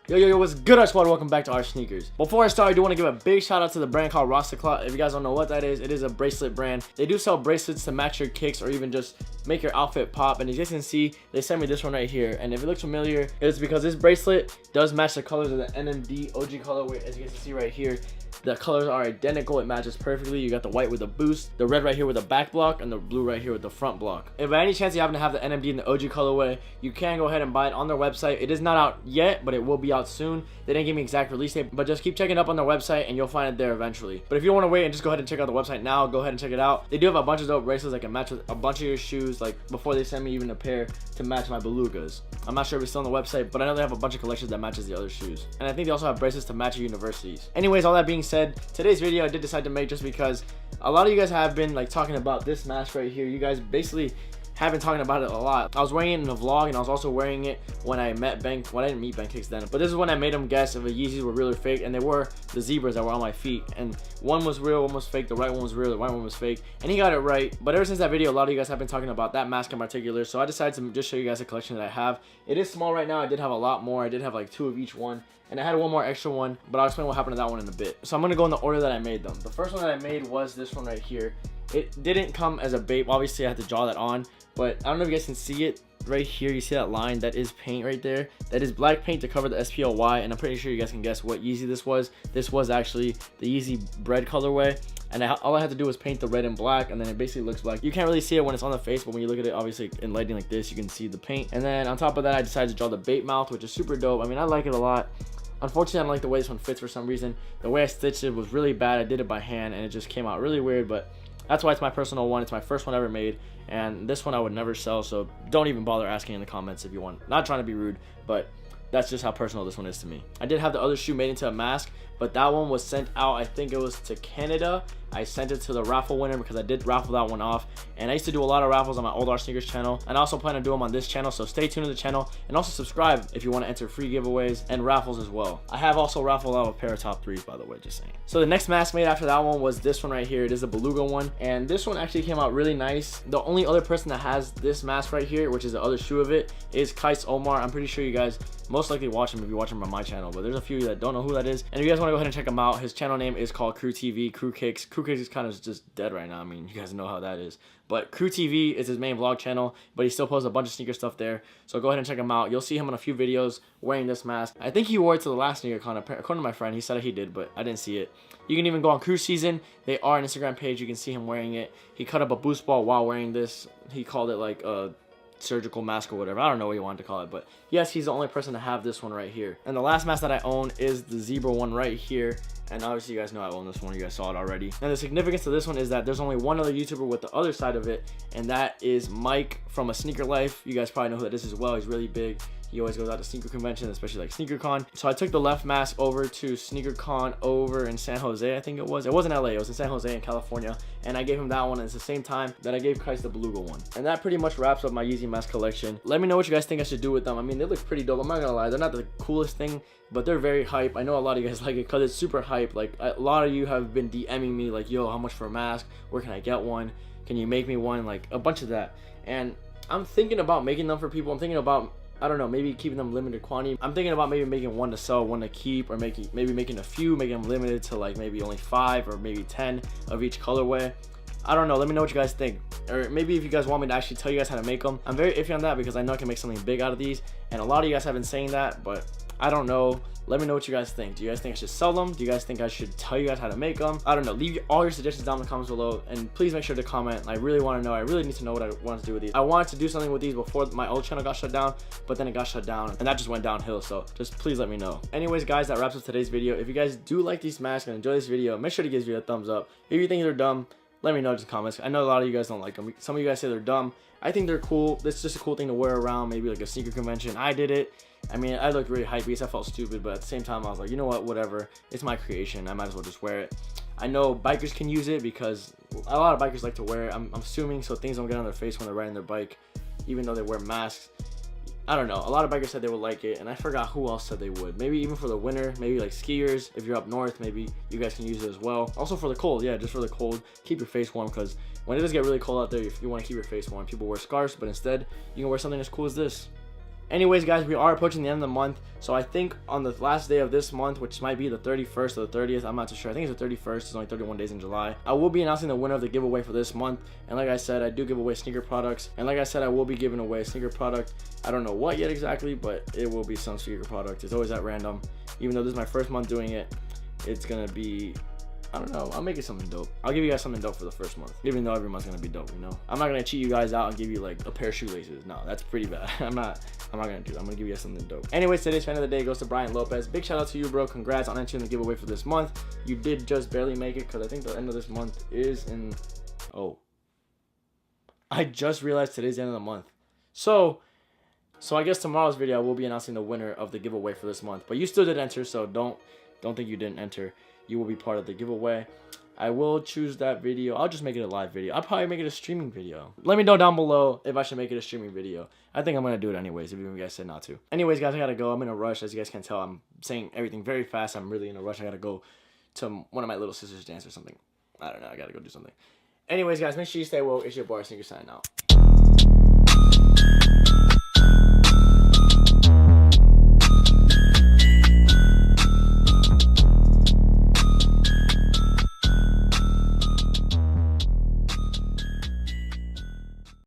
Yo, what's good, our squad? Welcome back to our sneakers. Before I start, I do want to give a big shout out to the brand called Rostaclaw. If you guys don't know what that is, it is a bracelet brand. They do sell bracelets to match your kicks or even just make your outfit pop. And as you guys can see, they sent me this one right here. And if it looks familiar, it's because this bracelet does match the colors of the NMD OG colorway. As you guys can see right here, the colors are identical. It matches perfectly. You got the white with the boost, the red right here with the back block, and the blue right here with the front block. If by any chance you happen to have the NMD and the OG colorway, you can go ahead and buy it on their website. It is not out yet, but it will be out soon. They didn't give me exact release date, but just keep checking up on their website and you'll find it there eventually. But if you don't want to wait and just go ahead and check out the website now, go ahead and check it out. They do have a bunch of dope bracelets that can match with a bunch of your shoes, like before they send me even a pair to match my belugas. I'm not sure if it's still on the website, but I know they have a bunch of collections that matches the other shoes. And I think they also have bracelets to match your universities. Anyways, all that being said, today's video I did decide to make just because a lot of you guys have been like talking about this mask right here. You guys basically have been talking about it a lot. I was wearing it in a vlog, and I was also wearing it when I met Bank. Well, I didn't meet Bank Kicks then, but this is when I made them guess if the Yeezys were real or fake, and they were the zebras that were on my feet. And one was real, one was fake. The right one was real, the white one was fake, and he got it right. But ever since that video, a lot of you guys have been talking about that mask in particular, so I decided to just show you guys a collection that I have. It is small right now. I did have a lot more. I did have like 2 of each one, and I had one more extra one, but I'll explain what happened to that one in a bit. So I'm gonna go in the order that I made them. The first one that I made was this one right here. It didn't come as a bait. Obviously, I had to draw that on, but I don't know if you guys can see it right here. You see that line? That is paint right there. That is black paint to cover the SPLY, and I'm pretty sure you guys can guess what Yeezy this was. This was actually the Yeezy bread colorway, and all I had to do was paint the red and black, and then it basically looks black. You can't really see it when it's on the face, but when you look at it, obviously in lighting like this, you can see the paint. And then on top of that, I decided to draw the bait mouth, which is super dope. I mean, I like it a lot. Unfortunately, I don't like the way this one fits for some reason. The way I stitched it was really bad. I did it by hand, and it just came out really weird, but that's why it's my personal one. It's my first one ever made, and this one I would never sell, so don't even bother asking in the comments if you want. Not trying to be rude, but that's just how personal this one is to me. I did have the other shoe made into a mask, but that one was sent out, I think it was to Canada. I sent it to the raffle winner because I did raffle that one off, and I used to do a lot of raffles on my old R Sneakers channel, and I also plan to do them on this channel, so stay tuned to the channel, and also subscribe if you want to enter free giveaways and raffles as well. I have also raffled out a pair of top 3s, by the way, just saying. So the next mask made after that one was this one right here. It is a beluga one, and this one actually came out really nice. The only other person that has this mask right here, which is the other shoe of it, is Kais Omar. I'm pretty sure you guys most likely watch him if you watch him on my channel, but there's a few that don't know who that is, and if you guys want to go ahead and check him out, his channel name is called Crew TV. Crew Kicks is kind of just dead right now. I mean, you guys know how that is, but Crew TV is his main vlog channel, but he still posts a bunch of sneaker stuff there, so go ahead and check him out. You'll see him in a few videos wearing this mask. I think he wore it to the last sneaker con, according to my friend. He said he did, but I didn't see it. You can even go on Crew Season. They are an Instagram page. You can see him wearing it. He cut up a boost ball while wearing this. He called it like a surgical mask or whatever. I don't know what you wanted to call it, but yes, he's the only person to have this one right here. And the last mask that I own is the zebra one right here, and obviously you guys know I own this one. You guys saw it already. And the significance of this one is that there's only one other YouTuber with the other side of it, and that is Mike from A Sneaker Life. You guys probably know who that is as well. He's really big. He always goes out to sneaker conventions, especially like SneakerCon. So I took the left mask over to SneakerCon over in San Jose, I think it was. It wasn't LA, it was in San Jose in California. And I gave him that one, and it's the same time that I gave Kais the beluga one. And that pretty much wraps up my Yeezy mask collection. Let me know what you guys think I should do with them. I mean, they look pretty dope. I'm not gonna lie, they're not the coolest thing, but they're very hype. I know a lot of you guys like it because it's super hype. Like, a lot of you have been DMing me like, yo, how much for a mask? Where can I get one? Can you make me one? Like, a bunch of that. And I'm thinking about making them for people. I'm thinking about, I don't know, maybe keeping them limited quantity. I'm thinking about maybe making one to sell, one to keep, or maybe making a few, making them limited to like maybe only 5 or maybe 10 of each colorway. I don't know. Let me know what you guys think, or maybe if you guys want me to actually tell you guys how to make them. I'm very iffy on that because I know I can make something big out of these, and a lot of you guys have been saying that, but I don't know. Let me know what you guys think. Do you guys think I should sell them? Do you guys think I should tell you guys how to make them? I don't know. Leave all your suggestions down in the comments below, and please make sure to comment. I really want to know. I really need to know what I want to do with these. I wanted to do something with these before my old channel got shut down, but then it got shut down, and that just went downhill, so just please let me know. Anyways, guys, that wraps up today's video. If you guys do like these masks and enjoy this video, make sure to give this video a thumbs up. If you think they're dumb, let me know in the comments. I know a lot of you guys don't like them. Some of you guys say they're dumb. I think they're cool. It's just a cool thing to wear around, maybe like a sneaker convention. I did it. I mean, I looked really hype because I felt stupid, but at the same time, I was like, you know what, whatever. It's my creation. I might as well just wear it. I know bikers can use it because a lot of bikers like to wear it. I'm assuming so things don't get on their face when they're riding their bike, even though they wear masks. I don't know. A lot of bikers said they would like it, and I forgot who else said they would. Maybe even for the winter, maybe like skiers. If you're up north, maybe you guys can use it as well. Also for the cold, yeah, just for the cold. Keep your face warm, because when it does get really cold out there, if you want to keep your face warm, people wear scarves, but instead, you can wear something as cool as this. Anyways, guys, we are approaching the end of the month, so I think on the last day of this month, which might be the 31st or the 30th, I'm not too sure. I think it's the 31st. It's only 31 days in July. I will be announcing the winner of the giveaway for this month. And like I said, I do give away sneaker products. And like I said, I will be giving away a sneaker product. I don't know what yet exactly, but it will be some sneaker product. It's always at random. Even though this is my first month doing it, it's gonna be, I don't know, I'll make it something dope. I'll give you guys something dope for the first month, even though every month's gonna be dope, you know? I'm not gonna cheat you guys out and give you like a pair of shoelaces. No, that's pretty bad. I'm not gonna do that. I'm gonna give you guys something dope. Anyways, today's fan of the day goes to Brian Lopez. Big shout out to you, bro. Congrats on entering the giveaway for this month. You did just barely make it, because I think the end of this month is in, oh, I just realized today's the end of the month. So I guess tomorrow's video I will be announcing the winner of the giveaway for this month. But you still did enter, so don't think you didn't enter. You will be part of the giveaway. I will choose that video. I'll just make it a live video. I'll probably make it a streaming video. Let me know down below if I should make it a streaming video. I think I'm gonna do it anyways, if you guys said not to. Anyways, guys, I gotta go. I'm in a rush. As you guys can tell, I'm saying everything very fast. I'm really in a rush. I gotta go to one of my little sister's dance or something. I don't know. I gotta go do something. Anyways, guys, make sure you stay woke. It's your boy Sneaker signing out.